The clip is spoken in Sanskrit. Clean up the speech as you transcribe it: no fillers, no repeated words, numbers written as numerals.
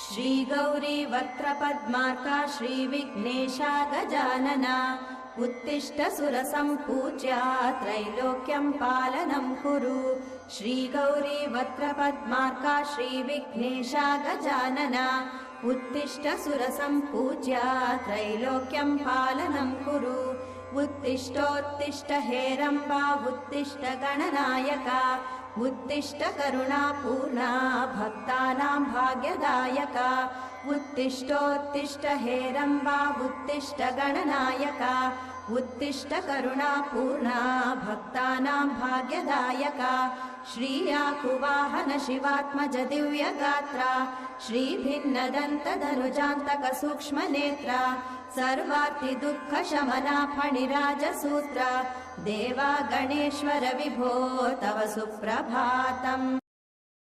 श्रीगौरी वक्त्रपद्मार्का श्रीविघ्नेशा गजानना उत्तिष्ठ सुरसम्पूज्या त्रैलोक्यं पालनं कुरु। श्रीगौरी वक्त्रपद्मार्का श्रीविघ्नेशा गजानना उत्तिष्ठ सुरसम्पूज्या त्रैलोक्यं पालनं कुरु। उत्तिष्ठोत्तिष्ठ हेरम्बा उत्तिष्ठ गणनायका उत्तिष्ठ करुणापूर्णा भक्तानां भाग्यदायका। उत्तिष्ठोत्तिष्ठ हेरम्बा उत्तिष्ठ गणनायका उत्तिष्ठ करुणापूर्णा भक्तानां भाग्यदायका। श्रीयाकुवाहन शिवात्मज दिव्यगात्रा श्रीभिन्नदन्तधनुजान्तक सूक्ष्मनेत्रा सर्वार्ति दुःखशमना फणिराजसूत्रा देवा गणेश्वर विभो तव सुप्रभातम्।